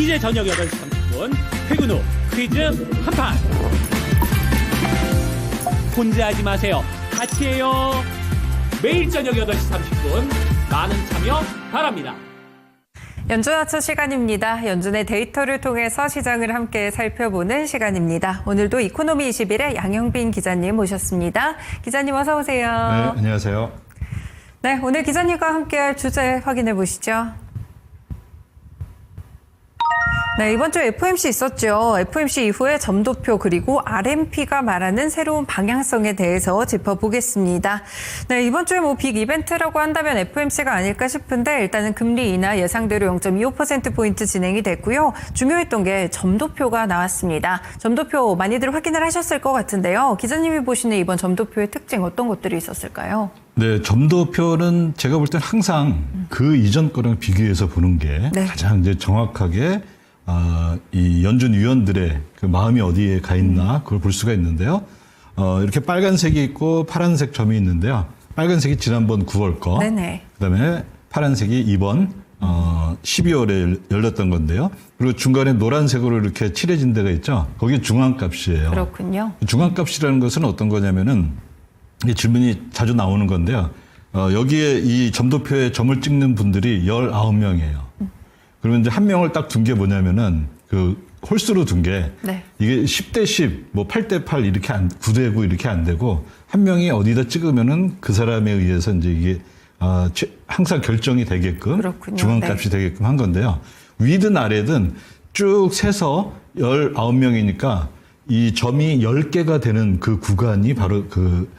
이제 저녁 8시 30분 퇴근 후 퀴즈 한판. 혼자 하지 마세요. 같이 해요. 매일 저녁 8시 30분 많은 참여 바랍니다. 연준아처 시간입니다. 연준의 데이터를 통해서 시장을 함께 살펴보는 시간입니다. 오늘도 이코노미 21의 양형빈 기자님 모셨습니다. 기자님 어서 오세요. 네, 안녕하세요. 네, 오늘 기자님과 함께할 주제 확인해 보시죠. 네, 이번 주 FOMC 있었죠. FOMC 이후에 점도표 그리고 RMP가 말하는 새로운 방향성에 대해서 짚어보겠습니다. 네, 이번 주에 빅 이벤트라고 한다면 FOMC가 아닐까 싶은데 일단은 금리 인하 예상대로 0.25%포인트 진행이 됐고요. 중요했던 게 점도표가 나왔습니다. 점도표 많이들 확인을 하셨을 것 같은데요. 기자님이 보시는 이번 점도표의 특징 어떤 것들이 있었을까요? 네, 점도표는 제가 볼 땐 항상 그 이전 거랑 비교해서 보는 게 네. 가장 이제 정확하게 이 연준 위원들의 그 마음이 어디에 가 있나 그걸 볼 수가 있는데요. 이렇게 빨간색이 있고 파란색 점이 있는데요. 빨간색이 지난번 9월 거, 네네. 그다음에 파란색이 이번 12월에 열렸던 건데요. 그리고 중간에 노란색으로 이렇게 칠해진 데가 있죠. 거기 중앙값이에요. 그렇군요. 중앙값이라는 것은 어떤 거냐면은 이 질문이 자주 나오는 건데요. 여기에 이 점도표에 점을 찍는 분들이 19명이에요. 그러면 이제 한 명을 딱 둔 게 뭐냐면은 그 홀수로 둔 게 네. 이게 10대 10, 뭐 8대 8 이렇게 9대고 이렇게 안 되고 한 명이 어디다 찍으면은 그 사람에 의해서 이제 이게 항상 결정이 되게끔 그렇군요. 중앙값이 네. 되게끔 한 건데요. 위든 아래든 쭉 세서 19명이니까 이 점이 10개가 되는 그 구간이 바로 그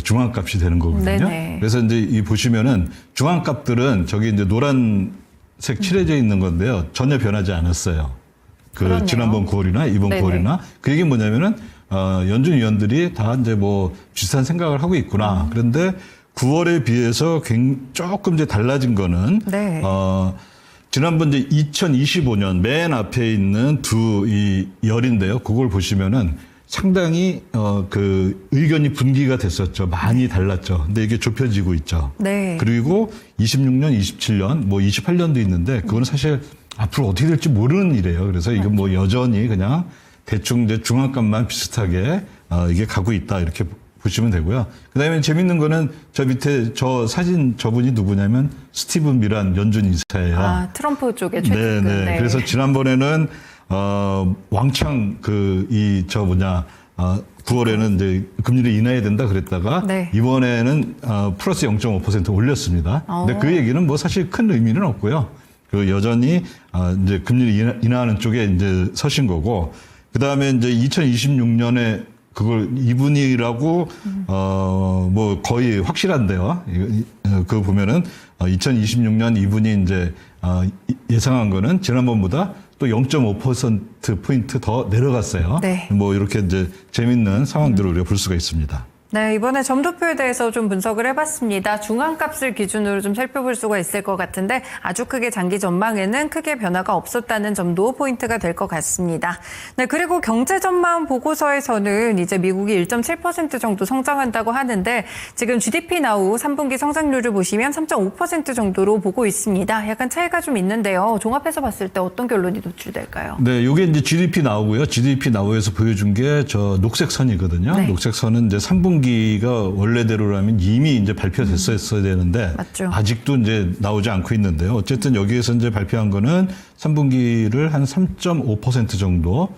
중앙값이 되는 거거든요. 네네. 그래서 이제 이 보시면은 중앙값들은 저기 이제 노란색 칠해져 있는 건데요. 전혀 변하지 않았어요. 그렇네요. 지난번 9월이나 이번 네네. 9월이나 그 얘기는 뭐냐면은 연준 위원들이 다 이제 뭐 비슷한 생각을 하고 있구나. 그런데 9월에 비해서 조금 이제 달라진 거는 네. 지난번 이제 2025년 맨 앞에 있는 이 열인데요. 그걸 보시면은 상당히 그 의견이 분기가 됐었죠. 많이 달랐죠. 근데 이게 좁혀지고 있죠. 네. 그리고 26년, 27년, 뭐 28년도 있는데 그거는 사실 앞으로 어떻게 될지 모르는 일이에요. 그래서 이건 뭐 여전히 그냥 대충 이제 중앙값만 비슷하게 이게 가고 있다 이렇게 보시면 되고요. 그다음에 재밌는 거는 저 밑에 저 사진 저분이 누구냐면 스티븐 미란 연준 이사예요. 트럼프 쪽의 최측근. 네. 그래서 지난번에는 왕창 9월에는 이제 금리를 인하해야 된다 그랬다가 네. 이번에는 플러스 0.5% 올렸습니다. 근데 그 얘기는 뭐 사실 큰 의미는 없고요. 그 여전히 이제 금리를 인하하는 쪽에 이제 서신 거고, 그 다음에 이제 2026년에 그걸 이분이라고 뭐 거의 확실한데요. 그거 보면은 2026년 이분이 이제 예상한 거는 지난번보다 또 0.5%포인트 더 내려갔어요. 네. 뭐 이렇게 이제 재밌는 상황들을 우리가 볼 수가 있습니다. 네, 이번에 점도표에 대해서 좀 분석을 해봤습니다. 중앙값을 기준으로 좀 살펴볼 수가 있을 것 같은데 아주 크게 장기 전망에는 크게 변화가 없었다는 점도 포인트가 될 것 같습니다. 네, 그리고 경제 전망 보고서에서는 이제 미국이 1.7% 정도 성장한다고 하는데 지금 GDP Now 3분기 성장률을 보시면 3.5% 정도로 보고 있습니다. 약간 차이가 좀 있는데요. 종합해서 봤을 때 어떤 결론이 노출될까요? 네, 요게 이제 GDP 나오고요. GDP 나오에서 보여준 게 저 녹색 선이거든요. 네. 녹색 선은 이제 3분기가 원래대로라면 이미 이제 발표됐었어야 되는데 맞죠. 아직도 이제 나오지 않고 있는데요. 어쨌든 여기에서 이제 발표한 거는 3분기를 한 3.5% 정도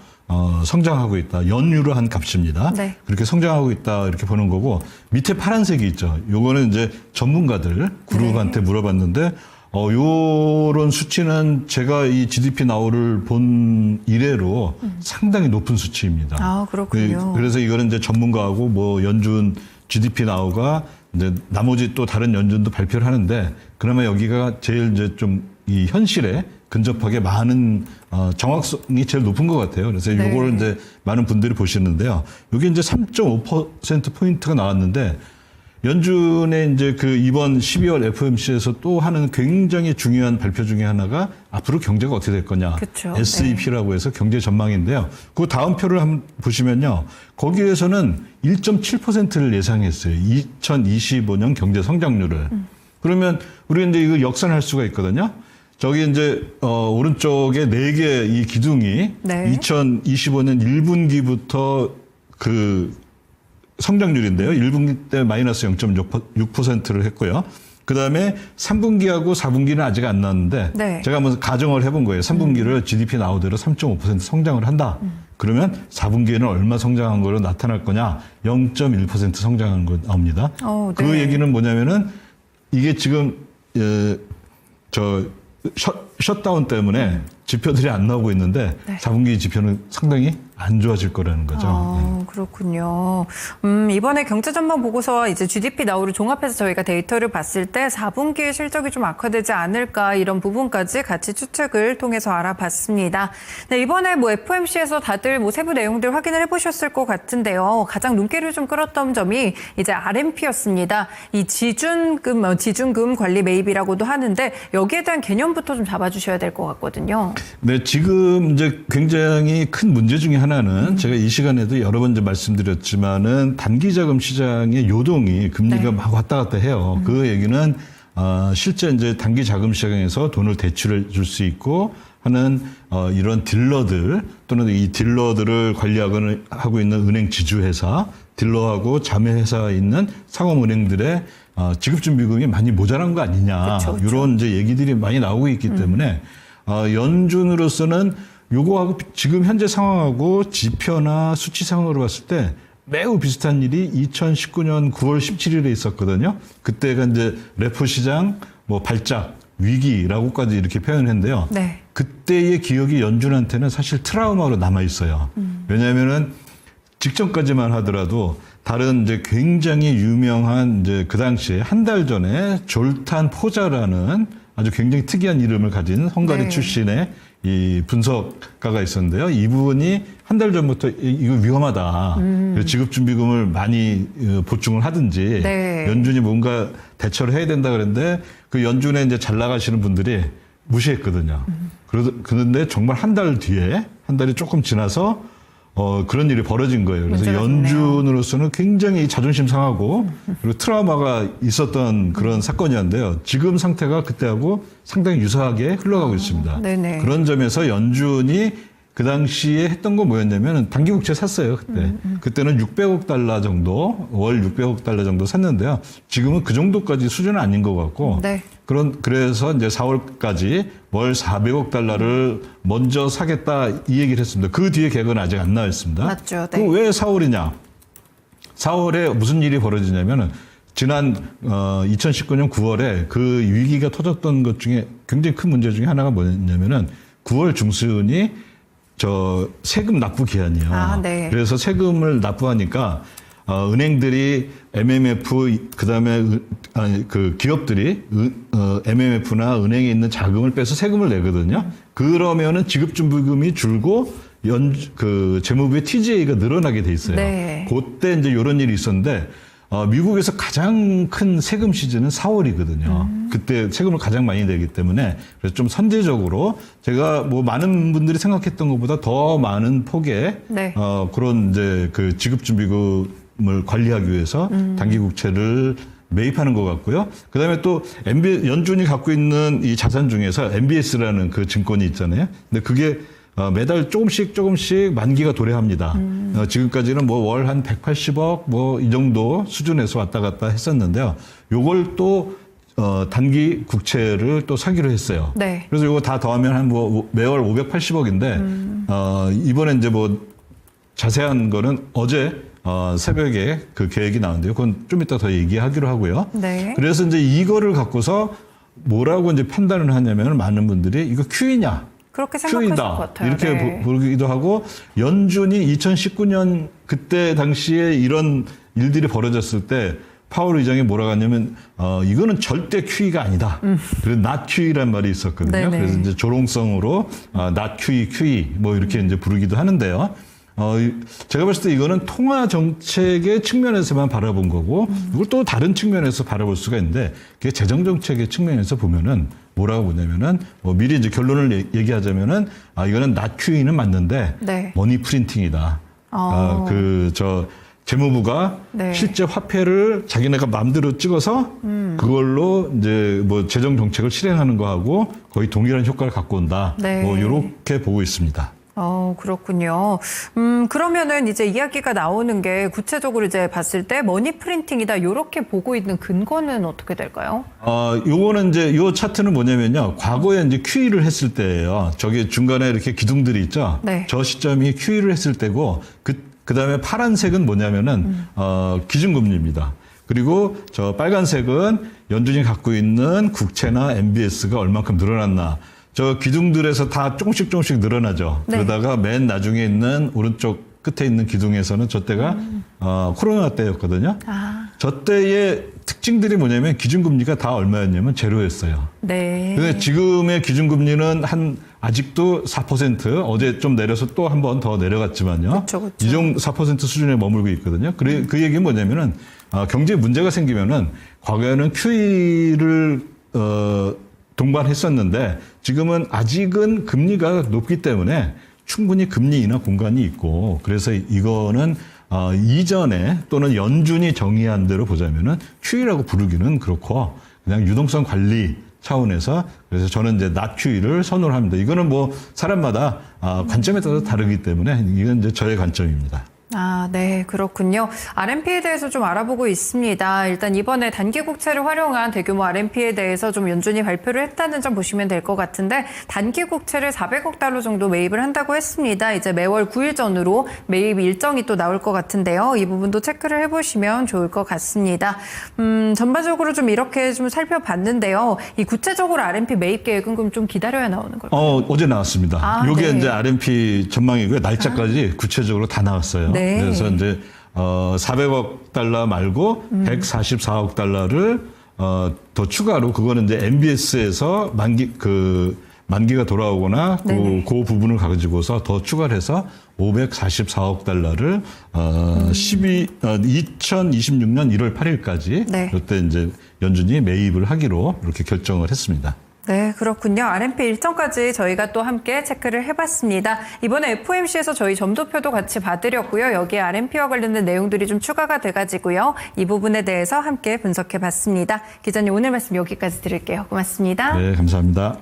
성장하고 있다. 연유로 한 값입니다. 네. 그렇게 성장하고 있다 이렇게 보는 거고, 밑에 파란색이 있죠. 요거는 이제 전문가들 그룹한테 물어봤는데 요런 수치는 제가 이 GDP 나우를 본 이래로 상당히 높은 수치입니다. 아, 그렇군요. 그래서 이거는 이제 전문가하고 뭐 연준 GDP 나우가 이제 나머지 또 다른 연준도 발표를 하는데, 그나마 여기가 제일 이제 좀 이 현실에 근접하게 많은 정확성이 제일 높은 것 같아요. 그래서 네. 요거를 이제 많은 분들이 보시는데요. 여기 이제 3.5%포인트가 나왔는데, 연준의 이제 그 이번 12월 FOMC에서 또 하는 굉장히 중요한 발표 중에 하나가 앞으로 경제가 어떻게 될 거냐. 그쵸. SEP라고 해서 경제 전망인데요. 그 다음 표를 한번 보시면요. 거기에서는 1.7%를 예상했어요. 2025년 경제 성장률을. 그러면 우리가 이제 이거 역산할 수가 있거든요. 저기 이제 오른쪽에 4개 이 기둥이 네. 2025년 1분기부터 그 성장률인데요. 1분기 때 마이너스 0.6%를 했고요. 그다음에 3분기하고 4분기는 아직 안 나왔는데 네. 제가 한번 가정을 해본 거예요. 3분기를 GDP 나오대로 3.5% 성장을 한다. 그러면 4분기에는 얼마 성장한 거로 나타날 거냐? 0.1% 성장한 거 나옵니다. 네. 그 얘기는 뭐냐면은 이게 지금 셧다운 때문에 지표들이 안 나오고 있는데 네. 4분기 지표는 상당히 안 좋아질 거라는 거죠. 그렇군요. 이번에 경제전망 보고서와 이제 GDP 나오를 종합해서 저희가 데이터를 봤을 때 4분기의 실적이 좀 악화되지 않을까 이런 부분까지 같이 추측을 통해서 알아봤습니다. 네, 이번에 뭐 FOMC에서 다들 뭐 세부 내용들 확인을 해보셨을 것 같은데요. 가장 눈길을 좀 끌었던 점이 이제 RMP였습니다. 이 지준금 관리 매입이라고도 하는데 여기에 대한 개념부터 좀 잡아주셔야 될 것 같거든요. 네, 지금 이제 굉장히 큰 문제 중에 하나는 제가 이 시간에도 여러 번 이제 말씀드렸지만은 단기 자금 시장의 요동이 금리가 네. 막 왔다 갔다 해요. 그 얘기는 실제 이제 단기 자금 시장에서 돈을 대출해 줄 수 있고 하는 이런 딜러들 또는 이 딜러들을 관리하고 있는 은행 지주회사, 딜러하고 자매회사에 있는 상업은행들의 지급준비금이 많이 모자란 거 아니냐. 그쵸, 그쵸. 이런 이제 얘기들이 많이 나오고 있기 때문에 연준으로서는 요거하고 지금 현재 상황하고 지표나 수치상으로 봤을 때 매우 비슷한 일이 2019년 9월 17일에 있었거든요. 그때가 이제 레포 시장 뭐 발작 위기라고까지 이렇게 표현했는데요. 네. 그때의 기억이 연준한테는 사실 트라우마로 남아 있어요. 왜냐하면은 직전까지만 하더라도 다른 이제 굉장히 유명한 이제 그 당시에 한 달 전에 졸탄 포자라는 아주 굉장히 특이한 이름을 가진 헝가리 네. 출신의 이 분석가가 있었는데요. 이분이 한 달 전부터 이거 위험하다. 그래서 지급준비금을 많이 보충을 하든지 네. 연준이 뭔가 대처를 해야 된다 그랬는데 그 연준에 이제 잘 나가시는 분들이 무시했거든요. 그런데 정말 한 달 뒤에 한 달이 조금 지나서 그런 일이 벌어진 거예요. 그래서 문제가 연준으로서는 굉장히 자존심 상하고 그리고 트라우마가 있었던 그런 사건이었는데요. 지금 상태가 그때하고 상당히 유사하게 흘러가고 있습니다. 네네. 그런 점에서 연준이 그 당시에 했던 건 뭐였냐면 단기 국채 샀어요. 그때. 그때는 600억 달러 정도, 월 600억 달러 정도 샀는데요. 지금은 그 정도까지 수준은 아닌 것 같고 네. 그래서 이제 4월까지 월 400억 달러를 먼저 사겠다 이 얘기를 했습니다. 그 뒤에 계획은 아직 안 나와 있습니다. 맞죠. 네. 그 왜 4월이냐? 4월에 무슨 일이 벌어지냐면은 지난 2019년 9월에 그 위기가 터졌던 것 중에 굉장히 큰 문제 중에 하나가 뭐냐면은 9월 중순이 세금 납부 기한이에요. 네. 그래서 세금을 납부하니까 은행들이 MMF 그다음에 그 기업들이 MMF나 은행에 있는 자금을 빼서 세금을 내거든요. 그러면은 지급준비금이 줄고 그 재무부의 TGA가 늘어나게 돼 있어요. 네. 그때 이제 이런 일이 있었는데 미국에서 가장 큰 세금 시즌은 4월이거든요. 그때 세금을 가장 많이 내기 때문에 그래서 좀 선제적으로 제가 뭐 많은 분들이 생각했던 것보다 더 많은 폭의 네. 그런 이제 그 지급준비금을 관리하기 위해서 단기 국채를 매입하는 것 같고요. 그다음에 또 연준이 갖고 있는 이 자산 중에서 MBS라는 그 증권이 있잖아요. 근데 그게 매달 조금씩 만기가 도래합니다. 지금까지는 뭐 월 한 180억 뭐 이 정도 수준에서 왔다 갔다 했었는데요. 요걸 또 단기 국채를 또 사기로 했어요. 네. 그래서 요거 다 더하면 한 뭐 매월 580억인데 이번에 이제 뭐 자세한 거는 어제 새벽에 그 계획이 나왔는데요. 그건 좀 이따 더 얘기하기로 하고요. 네. 그래서 이제 이거를 갖고서 뭐라고 이제 판단을 하냐면 많은 분들이 이거 QE냐? 그렇게 생각하실 것 같아요. 이렇게 네. 보기도 하고 연준이 2019년 그때 당시에 이런 일들이 벌어졌을 때 파월 의장이 뭐라고 하냐면 이거는 절대 QE가 아니다. 그래서 not QE란 말이 있었거든요. 네네. 그래서 이제 조롱성으로 not QE 뭐 이렇게 이제 부르기도 하는데요. 제가 봤을 때 이거는 통화 정책의 측면에서만 바라본 거고 이걸 또 다른 측면에서 바라볼 수가 있는데 그게 재정 정책의 측면에서 보면은 뭐라고 보냐면은 미리 이제 결론을 얘기하자면은 이거는 not QE는 맞는데 네. 머니 프린팅이다. 재무부가 네. 실제 화폐를 자기네가 마음대로 찍어서 그걸로 이제 뭐 재정 정책을 실행하는 거하고 거의 동일한 효과를 갖고 온다. 네. 뭐 이렇게 보고 있습니다. 그렇군요. 그러면은 이제 이야기가 나오는 게 구체적으로 이제 봤을 때 머니 프린팅이다 이렇게 보고 있는 근거는 어떻게 될까요? 요거는 이제 요 차트는 뭐냐면요. 과거에 이제 QE를 했을 때예요. 저기 중간에 이렇게 기둥들이 있죠. 네. 저 시점이 QE를 했을 때고 그다음에 파란색은 뭐냐면은 기준금리입니다. 그리고 저 빨간색은 연준이 갖고 있는 국채나 MBS가 얼만큼 늘어났나. 저 기둥들에서 다 조금씩 늘어나죠. 네. 그러다가 맨 나중에 있는 오른쪽 끝에 있는 기둥에서는 저 때가 코로나 때였거든요. 저 때의 특징들이 뭐냐면 기준금리가 다 얼마였냐면 제로였어요. 네. 근데 지금의 기준금리는 아직도 4% 어제 좀 내려서 또 한 번 더 내려갔지만요. 그쵸. 이 정도 4% 수준에 머물고 있거든요. 그 얘기는 뭐냐면은 경제에 문제가 생기면은 과거에는 QE를 동반했었는데 지금은 아직은 금리가 높기 때문에 충분히 금리 인하 공간이 있고 그래서 이거는 이전에 또는 연준이 정의한 대로 보자면은 QE라고 부르기는 그렇고 그냥 유동성 관리 차원에서 그래서 저는 이제 낮 QE를 선호를 합니다. 이거는 뭐 사람마다 관점에 따라서 다르기 때문에 이건 이제 저의 관점입니다. 네, 그렇군요. RMP에 대해서 좀 알아보고 있습니다. 일단 이번에 단기 국채를 활용한 대규모 RMP에 대해서 좀 연준이 발표를 했다는 점 보시면 될 것 같은데 단기 국채를 400억 달러 정도 매입을 한다고 했습니다. 이제 매월 9일 전으로 매입 일정이 또 나올 것 같은데요. 이 부분도 체크를 해보시면 좋을 것 같습니다. 전반적으로 좀 이렇게 좀 살펴봤는데요. 이 구체적으로 RMP 매입 계획은 그럼 좀 기다려야 나오는 걸까요? 어제 나왔습니다. 요게 네. 이제 RMP 전망이고요. 날짜까지 구체적으로 다 나왔어요. 네. 그래서 이제 400억 달러 말고 144억 달러를 더 추가로 그거는 이제 MBS에서 만기가 돌아오거나 그 부분을 가지고서 더 추가를 해서 544억 달러를 2026년 1월 8일까지 네. 그때 이제 연준이 매입을 하기로 이렇게 결정을 했습니다. 네, 그렇군요. RMP 일정까지 저희가 또 함께 체크를 해봤습니다. 이번에 FOMC에서 저희 점도표도 같이 봐드렸고요. 여기에 RMP와 관련된 내용들이 좀 추가가 돼가지고요. 이 부분에 대해서 함께 분석해봤습니다. 기자님 오늘 말씀 여기까지 드릴게요. 고맙습니다. 네, 감사합니다.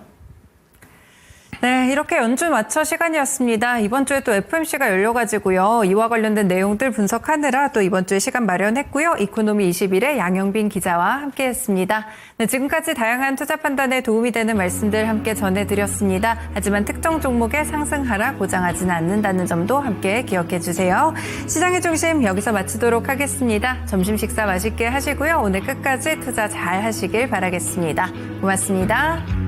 네, 이렇게 연준 와처 시간이었습니다. 이번 주에 또 FOMC가 열려가지고요. 이와 관련된 내용들 분석하느라 또 이번 주에 시간 마련했고요. 이코노미 21의 양영빈 기자와 함께했습니다. 네, 지금까지 다양한 투자 판단에 도움이 되는 말씀들 함께 전해드렸습니다. 하지만 특정 종목의 상승 하락 보장하지는 않는다는 점도 함께 기억해 주세요. 시장의 중심 여기서 마치도록 하겠습니다. 점심 식사 맛있게 하시고요. 오늘 끝까지 투자 잘 하시길 바라겠습니다. 고맙습니다.